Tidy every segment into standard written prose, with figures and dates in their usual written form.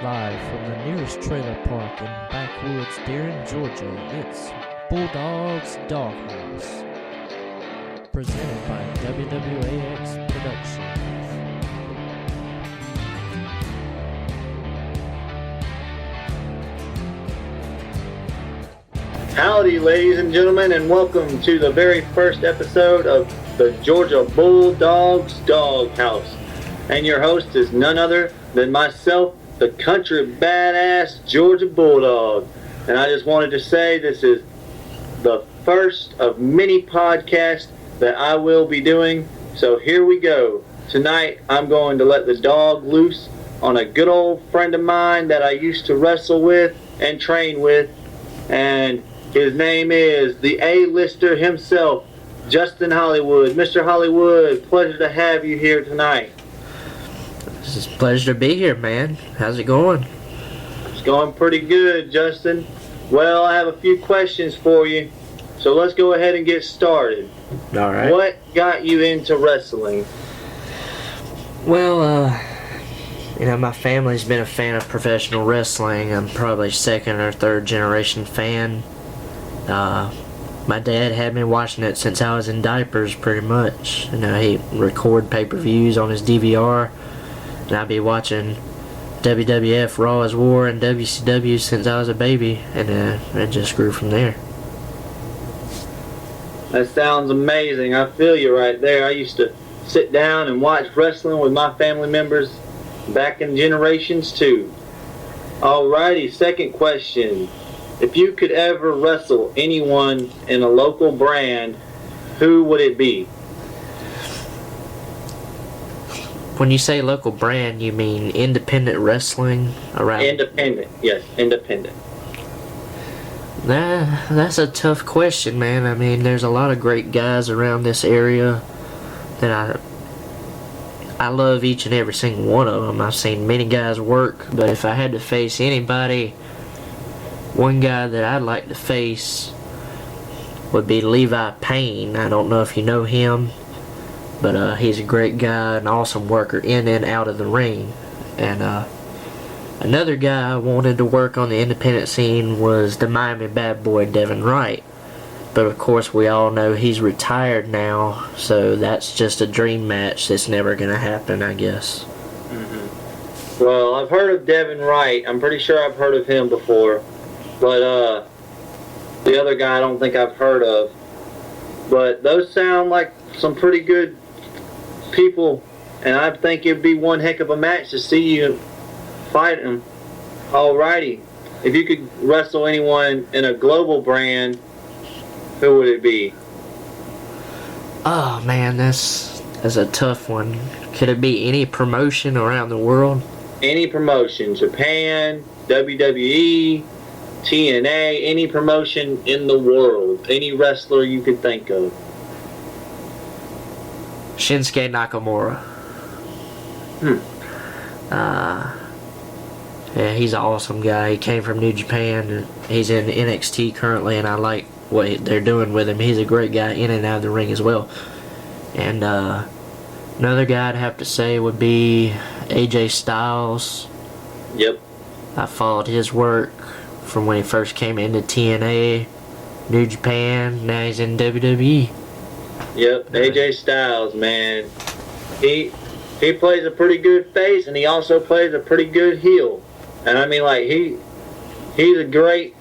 Live from the nearest trailer park in backwoods Deering, Georgia, it's Bulldog's Doghouse, presented by WWAX Productions. Howdy, ladies and gentlemen, and welcome to the very first episode of the Georgia Bulldog's Doghouse. And your host is none other than myself, the country badass Georgia Bulldog. And I just wanted to say this is the first of many podcasts that I will be doing. So here we go. Tonight I'm going to let the dog loose on a good old friend of mine that I used to wrestle with and train with. And his name is the A-lister himself, Justin Hollywood. Mr. Hollywood, pleasure to have you here tonight. It's a pleasure to be here, man. How's it going? It's going pretty good, Justin. Well, I have a few questions for you, so let's go ahead and get started. All right. What got you into wrestling? Well, my family's been a fan of professional wrestling. I'm probably second or third generation fan. My dad had me watching it since I was in diapers, pretty much. He'd record pay-per-views on his DVR, and I'd be watching WWF, Raw is War, and WCW since I was a baby, and it just grew from there. That sounds amazing. I feel you right there. I used to sit down and watch wrestling with my family members back in generations too. Alrighty, second question. If you could ever wrestle anyone in a local brand, who would it be? When you say local brand, you mean independent wrestling around? Independent, yes, independent. That's a tough question, man. I mean, there's a lot of great guys around this area that I love each and every single one of them. I've seen many guys work, but if I had to face anybody, one guy that I'd like to face would be Levi Payne. I don't know if you know him, but he's a great guy, an awesome worker in and out of the ring. And another guy I wanted to work on the independent scene was the Miami bad boy Devin Wright. But of course we all know he's retired now, so that's just a dream match that's never going to happen, I guess. Mm-hmm. Well, I've heard of Devin Wright. I'm pretty sure I've heard of him before. But the other guy I don't think I've heard of. But those sound like some pretty good people, and I think it'd be one heck of a match to see you fight them. Alrighty. If you could wrestle anyone in a global brand, who would it be? Oh man, that's a tough one. Could it be any promotion around the world? Any promotion. Japan, WWE, TNA, any promotion in the world. Any wrestler you could think of. Shinsuke Nakamura. Yeah, he's an awesome guy. He came from New Japan, and he's in NXT currently, and I like what they're doing with him. He's a great guy in and out of the ring as well. And another guy I'd have to say would be AJ Styles. Yep. I followed his work from when he first came into TNA, New Japan, now he's in WWE. Yep, AJ Styles, man. He plays a pretty good face, and he also plays a pretty good heel. And I mean, like, he's a great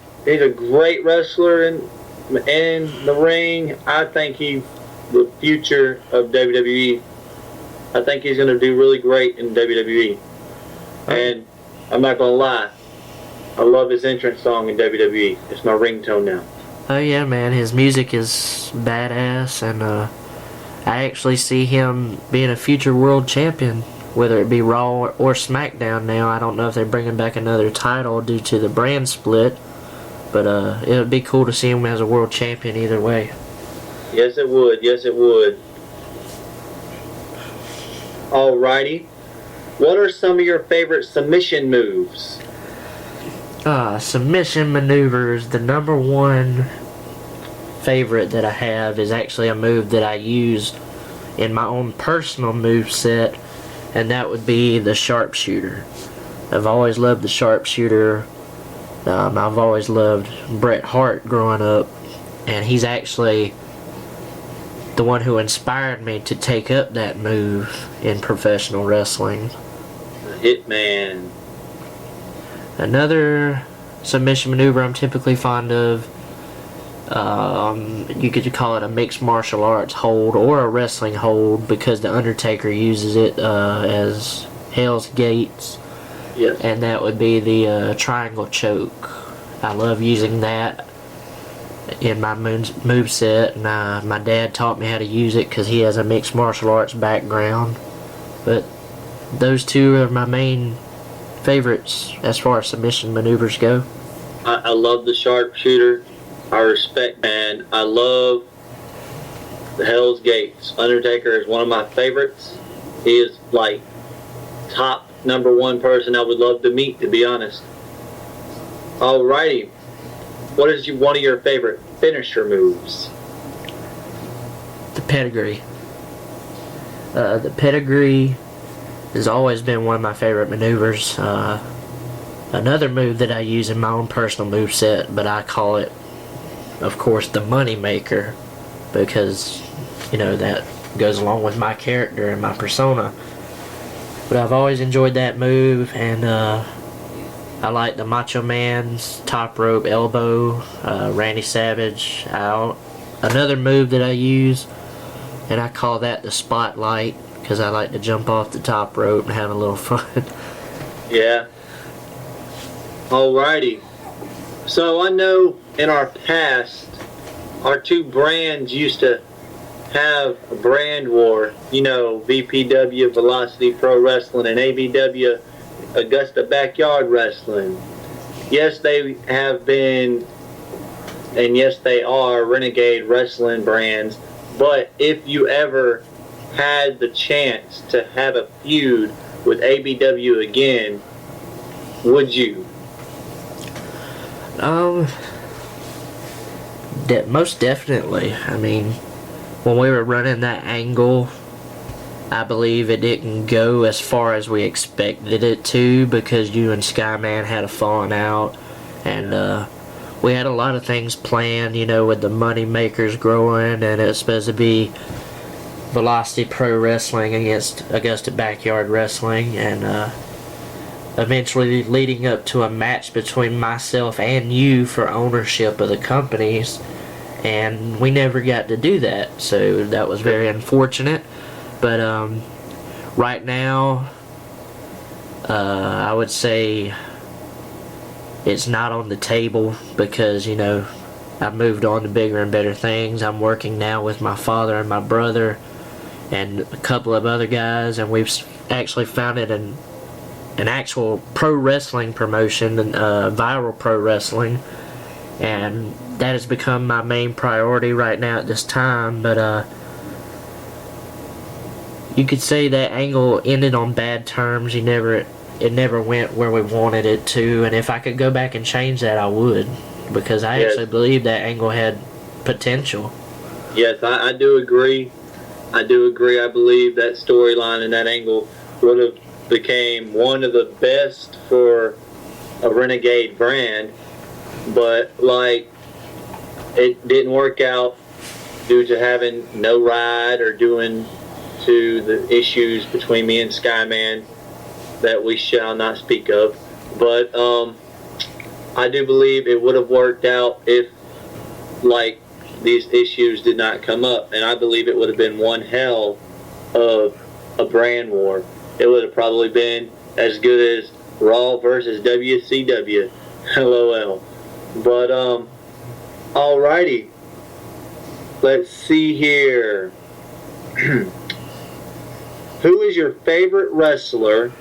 wrestler in the ring. I think he's the future of WWE. I think he's going to do really great in WWE. And I'm not going to lie, I love his entrance song in WWE. It's my ringtone now. Oh yeah, man, his music is badass, and I actually see him being a future world champion, whether it be Raw or SmackDown now. I don't know if they're bringing back another title due to the brand split, but it would be cool to see him as a world champion either way. Yes, it would. Yes, it would. Alrighty. What are some of your favorite submission moves? Submission maneuvers, the number one favorite that I have is actually a move that I use in my own personal move set, and that would be the sharpshooter. I've always loved the sharpshooter. I've always loved Bret Hart growing up, and he's actually the one who inspired me to take up that move in professional wrestling. Hitman. Another submission maneuver I'm typically fond of, you could call it a mixed martial arts hold or a wrestling hold, because the Undertaker uses it as Hell's Gates. Yes. And that would be the triangle choke. I love using that in my move set, and my dad taught me how to use it because he has a mixed martial arts background. But those two are my main favorites as far as submission maneuvers go. I love the sharpshooter. I respect, and I love the Hell's Gates. Undertaker is one of my favorites. He is like top number one person I would love to meet, to be honest. Alrighty. What is one of your favorite finisher moves? The pedigree. The pedigree has always been one of my favorite maneuvers. Another move that I use in my own personal move set, but I call it, of course, the money maker, because that goes along with my character and my persona. But I've always enjoyed that move, and I like the Macho Man's top rope elbow, Randy Savage out. Another move that I use, and I call that the spotlight, because I like to jump off the top rope and have a little fun. Yeah. Alrighty. So I know in our past, our two brands used to have a brand war. VPW, Velocity Pro Wrestling, and ABW, Augusta Backyard Wrestling. Yes, they have been, and yes, they are Renegade Wrestling brands. But if you ever had the chance to have a feud with ABW again, would you? Most definitely. I mean, when we were running that angle, I believe it didn't go as far as we expected it to, because you and Skyman had a falling out, and we had a lot of things planned, with the money makers growing, and it was supposed to be Velocity Pro Wrestling against Augusta Backyard Wrestling, and eventually leading up to a match between myself and you for ownership of the companies, and we never got to do that, so that was very unfortunate. But right now, I would say it's not on the table, because I've moved on to bigger and better things. I'm working now with my father and my brother and a couple of other guys, and we've actually founded an actual pro wrestling promotion, Viral Pro Wrestling, and that has become my main priority right now at this time. But you could say that angle ended on bad terms. It never went where we wanted it to, and if I could go back and change that, I would, because I actually believe that angle had potential. Yes, I do agree. I believe that storyline and that angle would have became one of the best for a Renegade brand, but it didn't work out due to having no ride, or due to the issues between me and Skyman that we shall not speak of. But I do believe it would have worked out if these issues did not come up, and I believe it would have been one hell of a brand war. It would have probably been as good as Raw versus WCW. LOL. But alrighty. Let's see here. Who is your favorite wrestler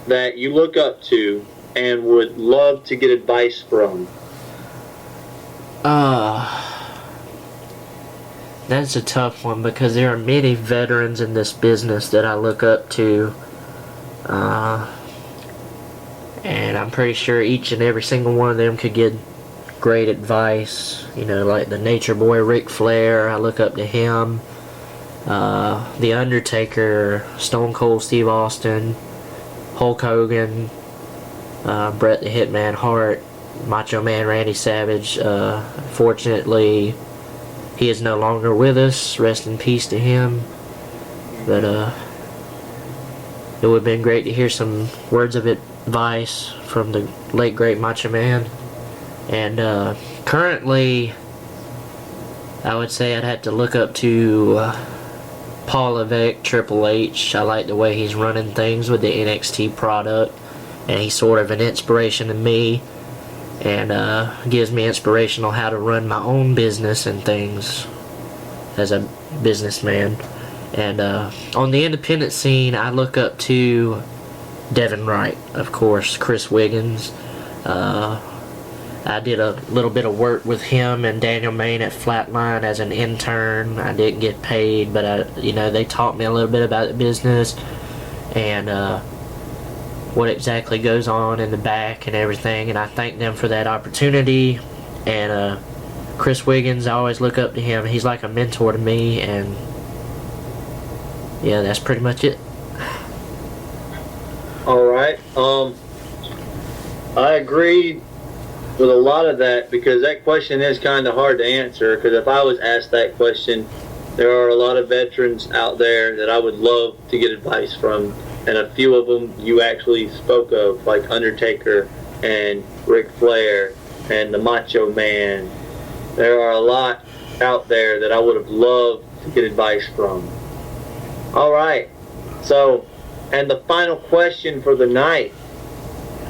that you look up to and would love to get advice from? That's a tough one, because there are many veterans in this business that I look up to, and I'm pretty sure each and every single one of them could get great advice. Like the Nature Boy Ric Flair, I look up to him. The Undertaker, Stone Cold Steve Austin, Hulk Hogan, Bret the Hitman Hart, Macho Man Randy Savage. Fortunately, he is no longer with us. Rest in peace to him. But it would have been great to hear some words of advice from the late great Macho Man. And currently, I would say I'd have to look up to Paul Levesque, Triple H. I like the way he's running things with the NXT product, and he's sort of an inspiration to me, and gives me inspiration on how to run my own business and things as a businessman. And on the independent scene, I look up to Devin Wright, of course, Chris Wiggins. I did a little bit of work with him and Daniel Main at Flatline as an intern. I didn't get paid, but they taught me a little bit about the business and what exactly goes on in the back and everything. And I thank them for that opportunity. And Chris Wiggins, I always look up to him. He's like a mentor to me, and yeah, that's pretty much it. All right. I agree with a lot of that, because that question is kind of hard to answer. Because if I was asked that question, there are a lot of veterans out there that I would love to get advice from, and a few of them you actually spoke of, like Undertaker and Ric Flair and the Macho Man. There are a lot out there that I would have loved to get advice from. All right. So, and the final question for the night,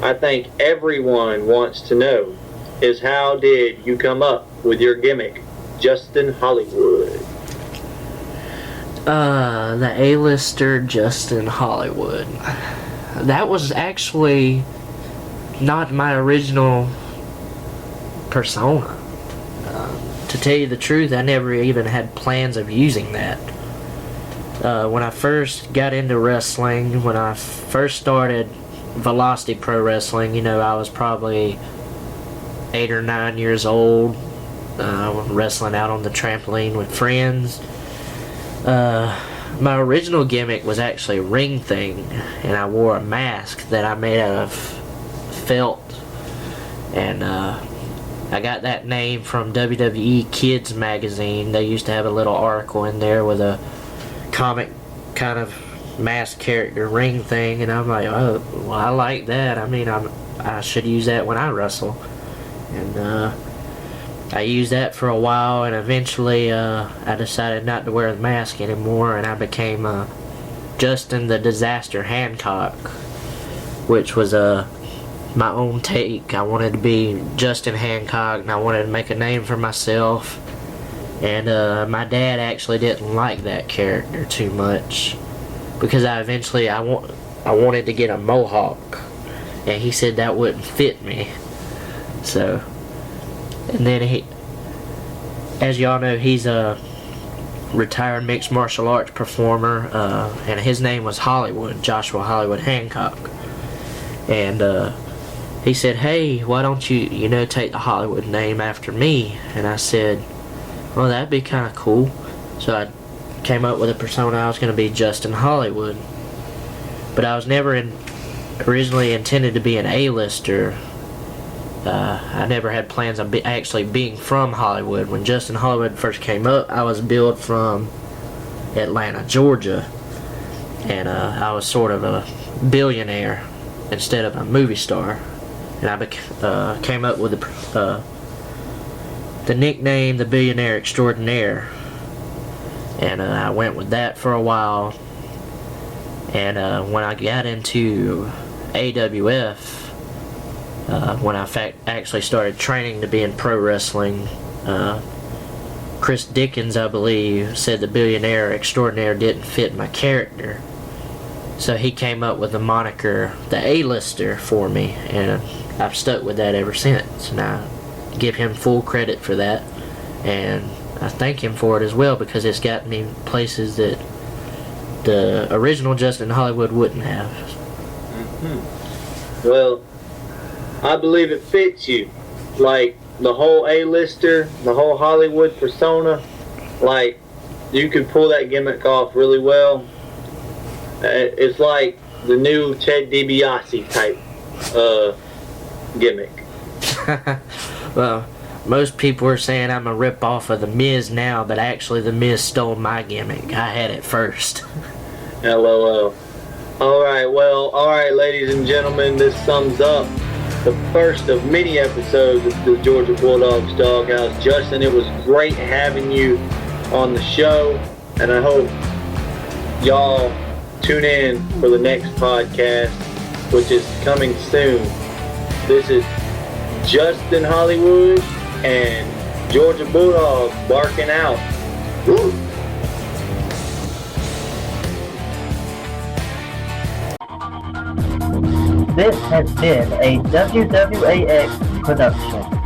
I think everyone wants to know, is how did you come up with your gimmick, Justin Hollywood? The A-lister Justin Hollywood. That was actually not my original persona. To tell you the truth, I never even had plans of using that. When I first got into wrestling, when I first started Velocity Pro Wrestling, I was probably 8 or 9 years old, wrestling out on the trampoline with friends. My original gimmick was actually a ring thing, and I wore a mask that I made out of felt, and I got that name from WWE Kids magazine. They used to have a little article in there with a comic kind of mask character ring thing, and I'm like, oh, well, I like that. I mean, I should use that when I wrestle. And I used that for a while, and eventually I decided not to wear the mask anymore, and I became Justin the Disaster Hancock, which was my own take. I wanted to be Justin Hancock, and I wanted to make a name for myself. And my dad actually didn't like that character too much, because I wanted to get a mohawk, and he said that wouldn't fit me. So, and then as y'all know, he's a retired mixed martial arts performer, and his name was Hollywood, Joshua Hollywood Hancock. And he said, hey, why don't you take the Hollywood name after me? And I said, well, that'd be kind of cool. So I came up with a persona. I was going to be Justin Hollywood, but I was never originally intended to be an A-lister. I never had plans on actually being from Hollywood. When Justin Hollywood first came up, I was billed from Atlanta, Georgia, and I was sort of a billionaire instead of a movie star. And I came up with the nickname, the Billionaire Extraordinaire, and I went with that for a while. And when I got into AWF, when I actually started training to be in pro wrestling, Chris Dickens, I believe, said the Billionaire Extraordinaire didn't fit my character. So he came up with the moniker, the A-lister, for me, and I've stuck with that ever since. And I give him full credit for that, and I thank him for it as well, because it's gotten me places that the original Justin Hollywood wouldn't have. Mm-hmm. Well, I believe it fits you. Like, the whole A-lister, the whole Hollywood persona, like, you could pull that gimmick off really well. It's like the new Ted DiBiase type Gimmick. Well, most people are saying I'm a rip-off of The Miz now, but actually The Miz stole my gimmick. I had it first. LOL. Alright, ladies and gentlemen, this sums up the first of many episodes of the Georgia Bulldogs Doghouse. Justin, it was great having you on the show, and I hope y'all tune in for the next podcast, which is coming soon. This is Justin Hollywood and Georgia Bulldogs barking out. Woo! This has been a WWAX production.